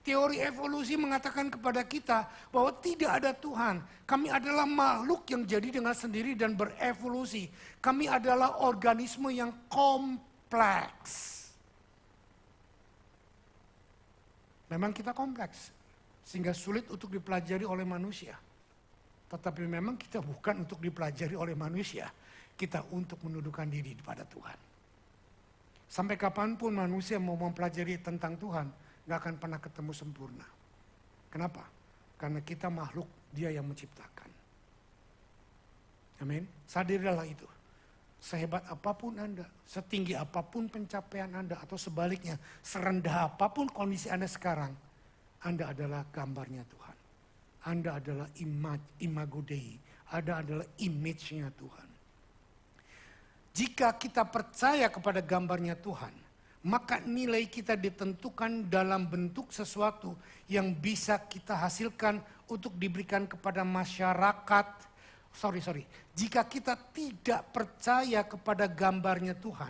Teori evolusi mengatakan kepada kita bahwa tidak ada Tuhan. Kami adalah makhluk yang jadi dengan sendiri dan berevolusi. Kami adalah organisme yang kompleks. Memang kita kompleks. Sehingga sulit untuk dipelajari oleh manusia. Tetapi memang kita bukan untuk dipelajari oleh manusia. Kita untuk menundukkan diri kepada Tuhan. Sampai kapanpun manusia mau mempelajari tentang Tuhan, gak akan pernah ketemu sempurna. Kenapa? Karena kita makhluk Dia yang menciptakan. Amin. Sadarilah itu. Sehebat apapun Anda, setinggi apapun pencapaian Anda, atau sebaliknya, serendah apapun kondisi Anda sekarang, Anda adalah gambarnya Tuhan. Anda adalah imago Dei. Anda adalah image-nya Tuhan. Jika kita percaya kepada gambarnya Tuhan, maka nilai kita ditentukan dalam bentuk sesuatu yang bisa kita hasilkan untuk diberikan kepada masyarakat. Jika kita tidak percaya kepada gambarnya Tuhan,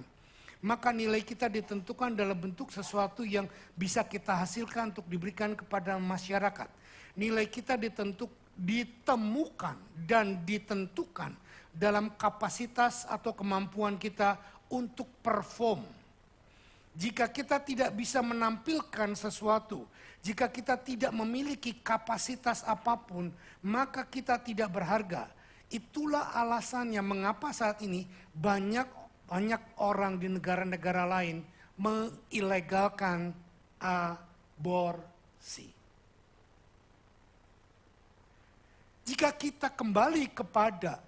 maka nilai kita ditentukan dalam bentuk sesuatu yang bisa kita hasilkan untuk diberikan kepada masyarakat. Nilai kita ditemukan dan ditentukan dalam kapasitas atau kemampuan kita untuk perform. Jika kita tidak bisa menampilkan sesuatu, jika kita tidak memiliki kapasitas apapun, maka kita tidak berharga. Itulah alasannya mengapa saat ini banyak orang di negara-negara lain mengilegalkan aborsi. Jika kita kembali kepada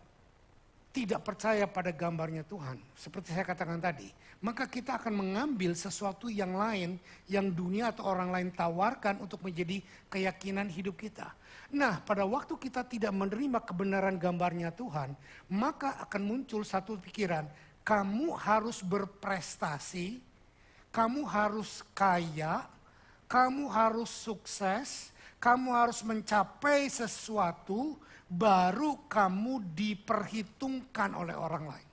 tidak percaya pada gambarnya Tuhan, seperti saya katakan tadi, maka kita akan mengambil sesuatu yang lain yang dunia atau orang lain tawarkan untuk menjadi keyakinan hidup kita. Nah, pada waktu kita tidak menerima kebenaran gambarnya Tuhan, maka akan muncul satu pikiran, kamu harus berprestasi, kamu harus kaya, kamu harus sukses, kamu harus mencapai sesuatu, baru kamu diperhitungkan oleh orang lain.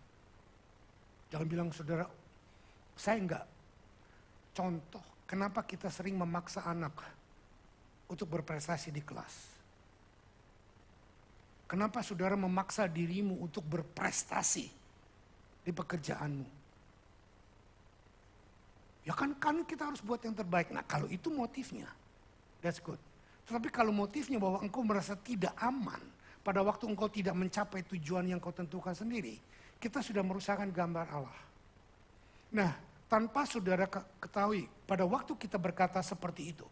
Jangan bilang saudara, saya enggak. Contoh, kenapa kita sering memaksa anak untuk berprestasi di kelas? Kenapa saudara memaksa dirimu untuk berprestasi di pekerjaanmu? Ya kan kita harus buat yang terbaik. Nah kalau itu motifnya, that's good. Tetapi kalau motifnya bahwa engkau merasa tidak aman, pada waktu engkau tidak mencapai tujuan yang kau tentukan sendiri, kita sudah merusakkan gambar Allah. Nah, tanpa saudara ketahui, pada waktu kita berkata seperti itu,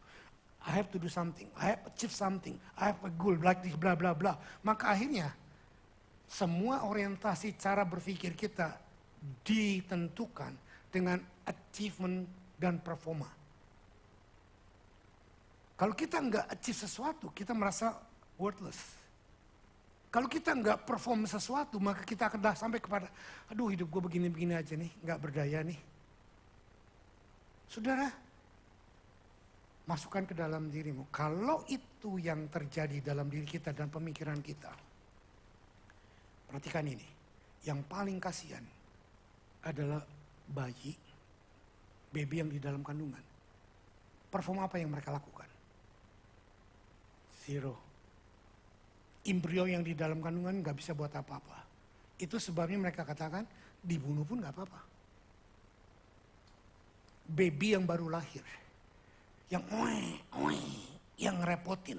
I have to do something, I have achieve something, I have a goal, like this, bla bla bla. Maka akhirnya, semua orientasi cara berpikir kita ditentukan dengan achievement dan performa. Kalau kita nggak achieve sesuatu, kita merasa worthless. Kalau kita nggak perform sesuatu, maka kita akan sampai kepada, aduh hidup gue begini-begini aja nih, nggak berdaya nih. Saudara, masukkan ke dalam dirimu. Kalau itu yang terjadi dalam diri kita dan pemikiran kita, perhatikan ini. Yang paling kasihan adalah bayi, baby yang di dalam kandungan. Perform apa yang mereka lakukan? Zero. Embrio yang di dalam kandungan nggak bisa buat apa-apa. Itu sebabnya mereka katakan dibunuh pun gak apa-apa. Baby yang baru lahir, yang yang ngerepotin,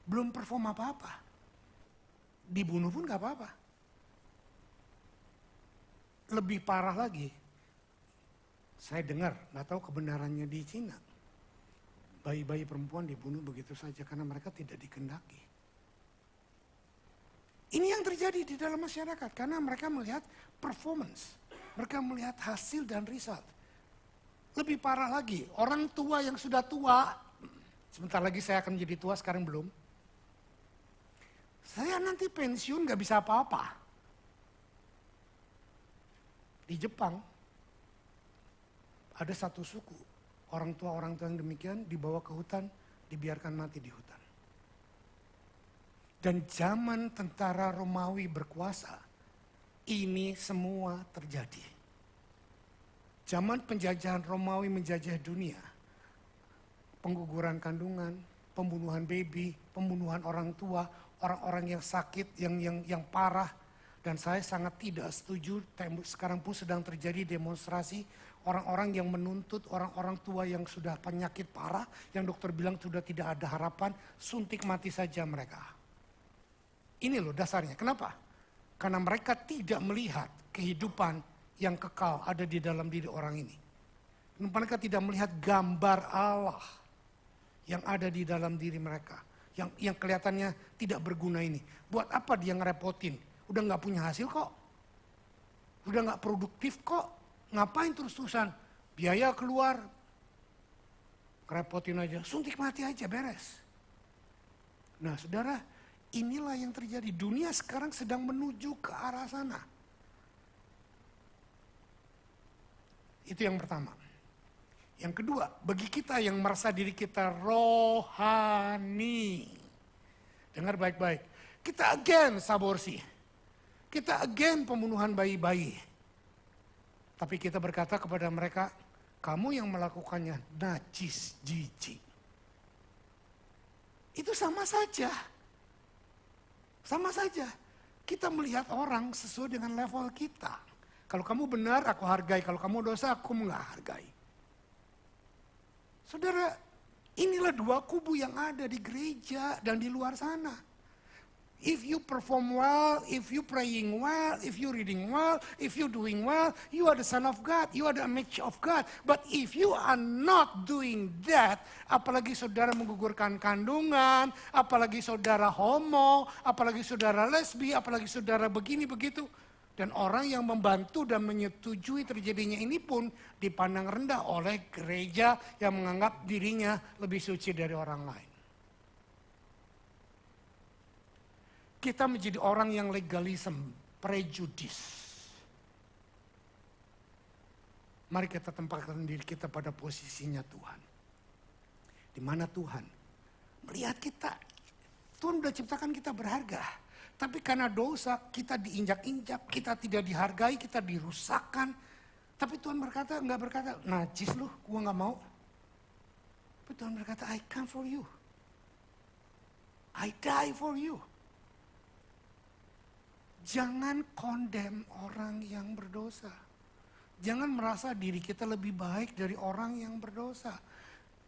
belum perform apa-apa, dibunuh pun gak apa-apa. Lebih parah lagi, saya dengar, gak tahu kebenarannya di Cina, bayi-bayi perempuan dibunuh begitu saja karena mereka tidak dikehendaki. Ini yang terjadi di dalam masyarakat karena mereka melihat performance, mereka melihat hasil dan result. Lebih parah lagi, orang tua yang sudah tua, sebentar lagi saya akan menjadi tua, sekarang belum. Saya nanti pensiun gak bisa apa-apa. Di Jepang, ada satu suku, orang tua yang demikian dibawa ke hutan, dibiarkan mati di hutan. Dan zaman tentara Romawi berkuasa, ini semua terjadi. Zaman penjajahan Romawi menjajah dunia, pengguguran kandungan, pembunuhan baby, pembunuhan orang tua, orang-orang yang sakit, yang parah. Dan saya sangat tidak setuju, sekarang pun sedang terjadi demonstrasi, orang-orang yang menuntut orang-orang tua yang sudah penyakit parah, yang dokter bilang sudah tidak ada harapan, suntik mati saja mereka. Ini loh dasarnya, kenapa? Karena mereka tidak melihat kehidupan yang kekal ada di dalam diri orang ini. Mereka tidak melihat gambar Allah yang ada di dalam diri mereka. Yang kelihatannya tidak berguna ini. Buat apa dia ngerepotin? Udah gak punya hasil kok. Udah gak produktif kok. Ngapain terus-terusan? Biaya keluar. Ngerepotin aja. Suntik mati aja beres. Nah saudara, inilah yang terjadi. Dunia sekarang sedang menuju ke arah sana. Itu yang pertama. Yang kedua, bagi kita yang merasa diri kita rohani. Dengar baik-baik. Kita against aborsi. Kita against pembunuhan bayi-bayi. Tapi kita berkata kepada mereka, kamu yang melakukannya najis, jijik. Itu sama saja. Sama saja. Kita melihat orang sesuai dengan level kita. Kalau kamu benar, aku hargai. Kalau kamu dosa, aku nggak hargai. Saudara, inilah dua kubu yang ada di gereja dan di luar sana. If you perform well, if you praying well, if you reading well, if you doing well, you are the son of God, you are the image of God. But if you are not doing that, apalagi saudara menggugurkan kandungan, apalagi saudara homo, apalagi saudara lesbi, apalagi saudara begini begitu. Dan orang yang membantu dan menyetujui terjadinya ini pun dipandang rendah oleh gereja yang menganggap dirinya lebih suci dari orang lain. Kita menjadi orang yang legalisme, prejudis. Mari kita tempatkan diri kita pada posisinya Tuhan. Di mana Tuhan melihat kita. Tuhan sudah ciptakan kita berharga. Tapi karena dosa kita diinjak-injak, kita tidak dihargai, kita dirusakkan. Tapi Tuhan berkata, enggak berkata, najis lu, gua enggak mau. Tapi Tuhan berkata, I come for you. I die for you. Jangan condemn orang yang berdosa. Jangan merasa diri kita lebih baik dari orang yang berdosa.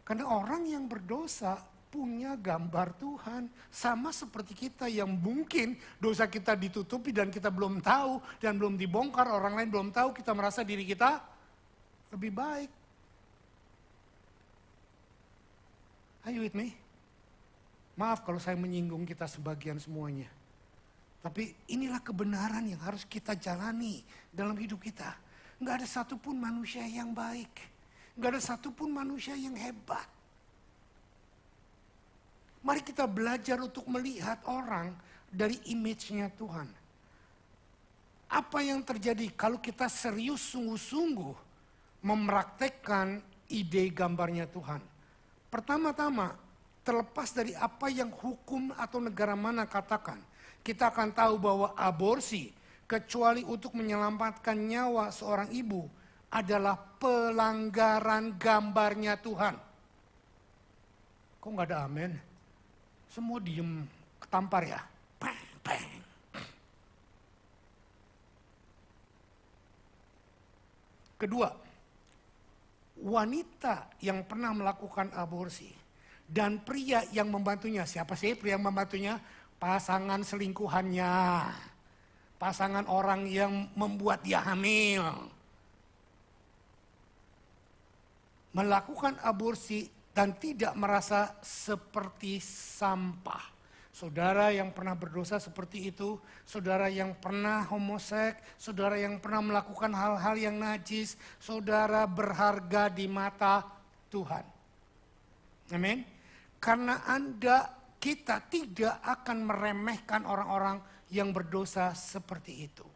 Karena orang yang berdosa punya gambar Tuhan. Sama seperti kita yang mungkin dosa kita ditutupi dan kita belum tahu. Dan belum dibongkar, orang lain belum tahu, kita merasa diri kita lebih baik. Are you with me? Maaf kalau saya menyinggung kita sebagian semuanya. Tapi inilah kebenaran yang harus kita jalani dalam hidup kita. Enggak ada satupun manusia yang baik. Enggak ada satupun manusia yang hebat. Mari kita belajar untuk melihat orang dari image-nya Tuhan. Apa yang terjadi kalau kita serius sungguh-sungguh mempraktekkan ide gambarnya Tuhan. Pertama-tama, terlepas dari apa yang hukum atau negara mana katakan. Kita akan tahu bahwa aborsi, kecuali untuk menyelamatkan nyawa seorang ibu, adalah pelanggaran gambarnya Tuhan. Kok nggak ada amin? Semua diem, ketampar ya. Peng, peng. Kedua, wanita yang pernah melakukan aborsi dan pria yang membantunya. Siapa sih pria yang membantunya? Pasangan selingkuhannya. Pasangan orang yang membuat dia hamil. Melakukan aborsi dan tidak merasa seperti sampah. Saudara yang pernah berdosa seperti itu, saudara yang pernah homoseks, saudara yang pernah melakukan hal-hal yang najis, saudara berharga di mata Tuhan. Amin. Karena kita tidak akan meremehkan orang-orang yang berdosa seperti itu.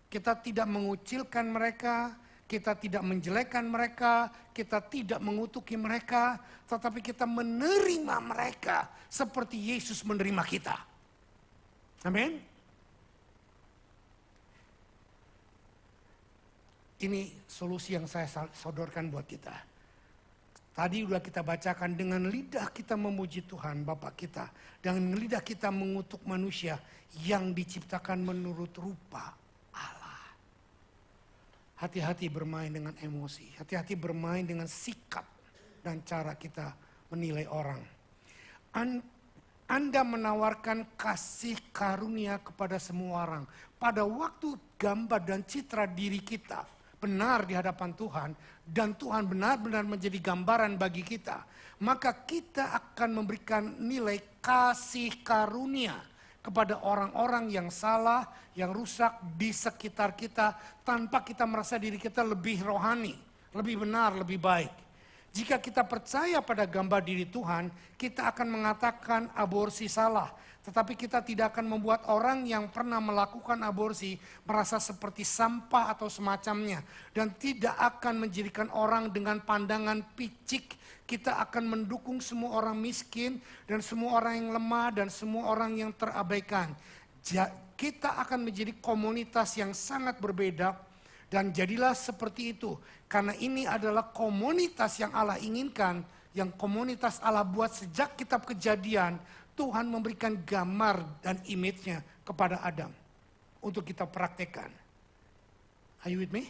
Kita tidak mengucilkan mereka, kita tidak menjelekkan mereka, kita tidak mengutuki mereka, tetapi kita menerima mereka seperti Yesus menerima kita. Amin. Ini solusi yang saya sodorkan buat kita. Tadi udah kita bacakan, dengan lidah kita memuji Tuhan Bapa kita, dengan lidah kita mengutuk manusia yang diciptakan menurut rupa Allah. Hati-hati bermain dengan emosi, hati-hati bermain dengan sikap dan cara kita menilai orang. Anda menawarkan kasih karunia kepada semua orang. Pada waktu gambar dan citra diri kita benar di hadapan Tuhan, dan Tuhan benar-benar menjadi gambaran bagi kita, maka kita akan memberikan nilai kasih karunia kepada orang-orang yang salah, yang rusak di sekitar kita, tanpa kita merasa diri kita lebih rohani, lebih benar, lebih baik. Jika kita percaya pada gambar diri Tuhan, kita akan mengatakan aborsi salah. Tetapi kita tidak akan membuat orang yang pernah melakukan aborsi merasa seperti sampah atau semacamnya. Dan tidak akan menjadikan orang dengan pandangan picik. Kita akan mendukung semua orang miskin dan semua orang yang lemah dan semua orang yang terabaikan. Kita akan menjadi komunitas yang sangat berbeda. Dan jadilah seperti itu. Karena ini adalah komunitas yang Allah inginkan. Yang komunitas Allah buat sejak kitab Kejadian. Tuhan memberikan gambar dan image-nya kepada Adam untuk kita praktekkan. Are you with me?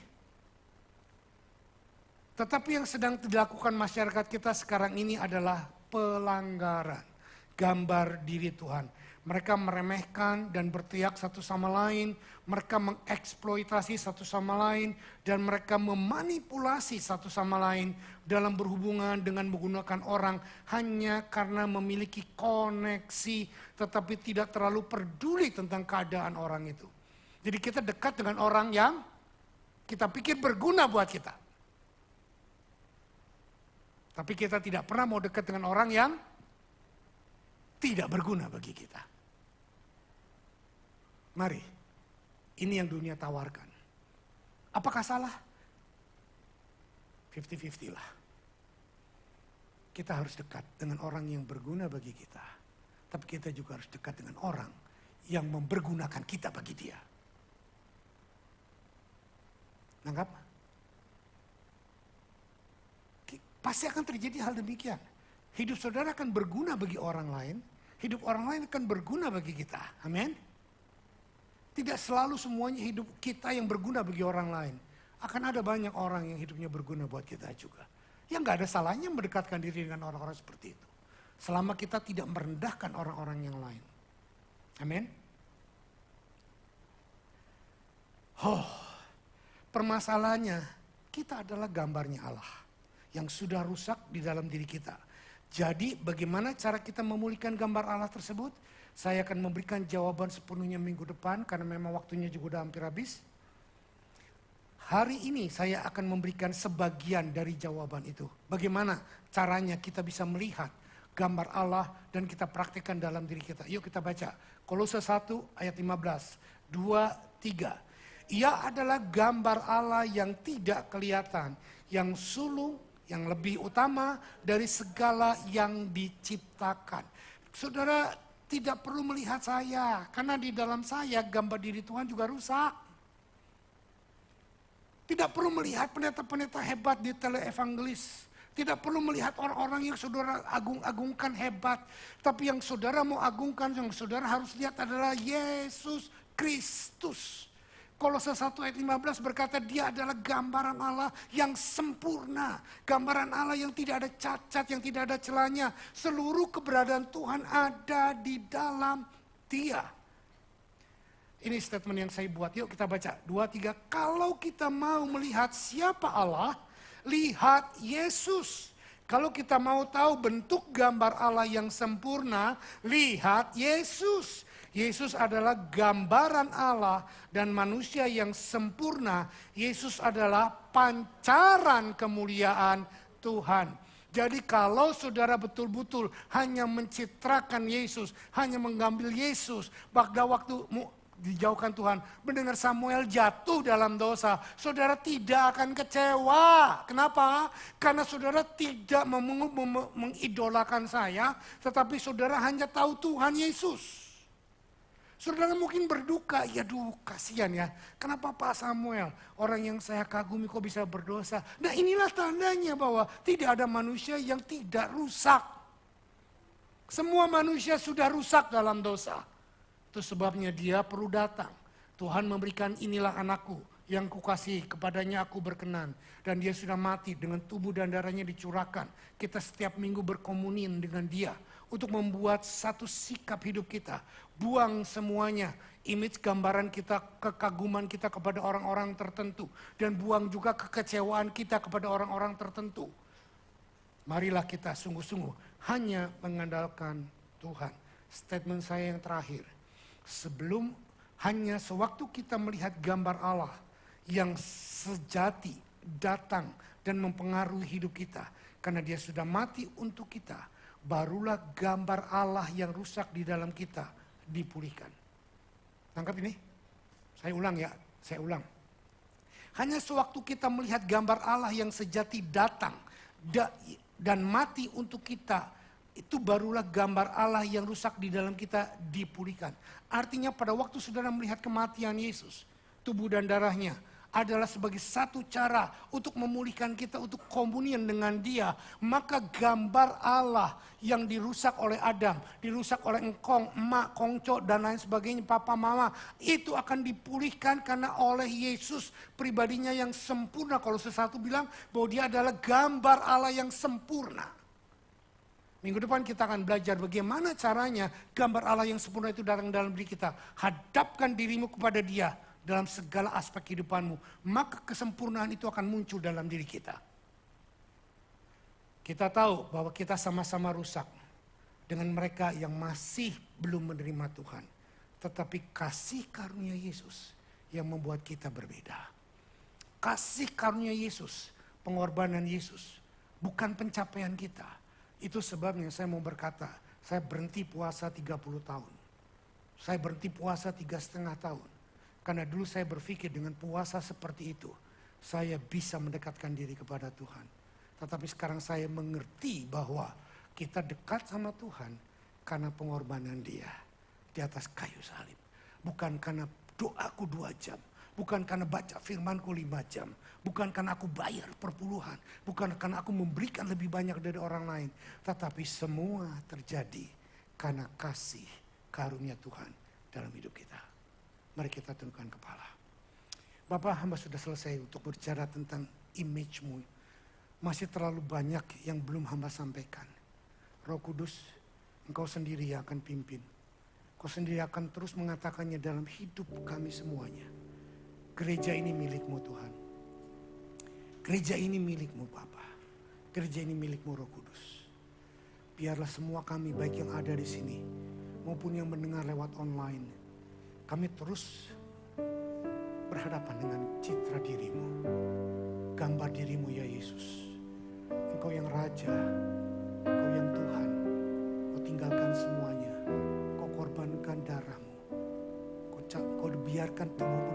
Tetapi yang sedang dilakukan masyarakat kita sekarang ini adalah pelanggaran gambar diri Tuhan. Mereka meremehkan dan berteriak satu sama lain, mereka mengeksploitasi satu sama lain, dan mereka memanipulasi satu sama lain dalam berhubungan dengan menggunakan orang hanya karena memiliki koneksi, tetapi tidak terlalu peduli tentang keadaan orang itu. Jadi kita dekat dengan orang yang kita pikir berguna buat kita. Tapi kita tidak pernah mau dekat dengan orang yang tidak berguna bagi kita. Mari, ini yang dunia tawarkan. Apakah salah? 50-50 lah. Kita harus dekat dengan orang yang berguna bagi kita. Tapi kita juga harus dekat dengan orang yang mempergunakan kita bagi dia. Nangkap? Pasti akan terjadi hal demikian. Hidup saudara akan berguna bagi orang lain. Hidup orang lain akan berguna bagi kita. Amin. Tidak selalu semuanya hidup kita yang berguna bagi orang lain. Akan ada banyak orang yang hidupnya berguna buat kita juga. Yang gak ada salahnya mendekatkan diri dengan orang-orang seperti itu. Selama kita tidak merendahkan orang-orang yang lain. Amin. Permasalahannya, kita adalah gambarnya Allah. Yang sudah rusak di dalam diri kita. Jadi bagaimana cara kita memulihkan gambar Allah tersebut? Saya akan memberikan jawaban sepenuhnya minggu depan karena memang waktunya juga udah hampir habis. Hari ini saya akan memberikan sebagian dari jawaban itu. Bagaimana caranya kita bisa melihat gambar Allah dan kita praktikkan dalam diri kita. Yuk kita baca. Kolose 1 ayat 15. 2, 3. Ia adalah gambar Allah yang tidak kelihatan, yang sulung, yang lebih utama dari segala yang diciptakan. Saudara tidak perlu melihat saya, karena di dalam saya gambar diri Tuhan juga rusak. Tidak perlu melihat pendeta-pendeta hebat di televangelis. Tidak perlu melihat orang-orang yang saudara agung-agungkan hebat. Tapi yang saudara mau agungkan, yang saudara harus lihat adalah Yesus Kristus. Kolose 1 ayat 15 berkata dia adalah gambaran Allah yang sempurna. Gambaran Allah yang tidak ada cacat, yang tidak ada celahnya. Seluruh keberadaan Tuhan ada di dalam dia. Ini statement yang saya buat. Yuk kita baca. 2, 3. Kalau kita mau melihat siapa Allah, lihat Yesus. Kalau kita mau tahu bentuk gambar Allah yang sempurna, lihat Yesus. Yesus adalah gambaran Allah dan manusia yang sempurna. Yesus adalah pancaran kemuliaan Tuhan. Jadi kalau saudara betul-betul hanya mencitrakan Yesus, hanya mengambil Yesus, pada waktu dijauhkan Tuhan, mendengar Samuel jatuh dalam dosa, saudara tidak akan kecewa. Kenapa? Karena saudara tidak mengidolakan saya, tetapi saudara hanya tahu Tuhan Yesus. Saudara mungkin berduka, ya kasihan ya. Kenapa Pak Samuel, orang yang saya kagumi kok bisa berdosa? Nah inilah tandanya bahwa tidak ada manusia yang tidak rusak. Semua manusia sudah rusak dalam dosa. Itu sebabnya dia perlu datang. Tuhan memberikan inilah anakku yang kukasihi, kepadanya aku berkenan. Dan dia sudah mati dengan tubuh dan darahnya dicurahkan. Kita setiap minggu berkomunin dengan dia. Untuk membuat satu sikap hidup kita. Buang semuanya. Image gambaran kita, kekaguman kita kepada orang-orang tertentu. Dan buang juga kekecewaan kita kepada orang-orang tertentu. Marilah kita sungguh-sungguh hanya mengandalkan Tuhan. Statement saya yang terakhir. Sebelum hanya sewaktu kita melihat gambar Allah yang sejati datang dan mempengaruhi hidup kita. Karena dia sudah mati untuk kita. Barulah gambar Allah yang rusak di dalam kita dipulihkan. Tangkap ini? Saya ulang ya, saya ulang. Hanya sewaktu kita melihat gambar Allah yang sejati datang dan mati untuk kita. Itu barulah gambar Allah yang rusak di dalam kita dipulihkan. Artinya pada waktu saudara melihat kematian Yesus, tubuh dan darahnya adalah sebagai satu cara untuk memulihkan kita, untuk komunian dengan dia. Maka gambar Allah yang dirusak oleh Adam, dirusak oleh engkong, emak, kongco dan lain sebagainya, papa, mama. Itu akan dipulihkan karena oleh Yesus pribadinya yang sempurna. Kalau sesuatu bilang bahwa dia adalah gambar Allah yang sempurna. Minggu depan kita akan belajar bagaimana caranya gambar Allah yang sempurna itu datang dalam diri kita. Hadapkan dirimu kepada dia dalam segala aspek kehidupanmu. Maka kesempurnaan itu akan muncul dalam diri kita. Kita tahu bahwa kita sama-sama rusak dengan mereka yang masih belum menerima Tuhan. Tetapi kasih karunia Yesus yang membuat kita berbeda. Kasih karunia Yesus, pengorbanan Yesus, bukan pencapaian kita. Itu sebabnya saya mau berkata, saya berhenti puasa 30 tahun. Saya berhenti puasa 3,5 tahun. Karena dulu saya berpikir dengan puasa seperti itu, saya bisa mendekatkan diri kepada Tuhan. Tetapi sekarang saya mengerti bahwa kita dekat sama Tuhan karena pengorbanan dia di atas kayu salib. Bukan karena doaku 2 jam. Bukan karena baca firmanku 5 jam. Bukan karena aku bayar perpuluhan. Bukan karena aku memberikan lebih banyak dari orang lain. Tetapi semua terjadi karena kasih karunia Tuhan dalam hidup kita. Mari kita tundukkan kepala. Bapak, hamba sudah selesai untuk berbicara tentang image-mu. Masih terlalu banyak yang belum hamba sampaikan. Roh Kudus, Engkau sendiri yang akan pimpin. Engkau sendiri akan terus mengatakannya dalam hidup kami semuanya. Gereja ini milik-Mu Tuhan. Gereja ini milik-Mu Bapa. Gereja ini milik-Mu Roh Kudus. Biarlah semua kami baik yang ada di sini maupun yang mendengar lewat online. Kami terus berhadapan dengan citra diri-Mu. Gambar diri-Mu ya Yesus. Engkau yang Raja. Engkau yang Tuhan. Kau tinggalkan semuanya. Kau korbankan darah-Mu. Kau biarkan tubuh-Mu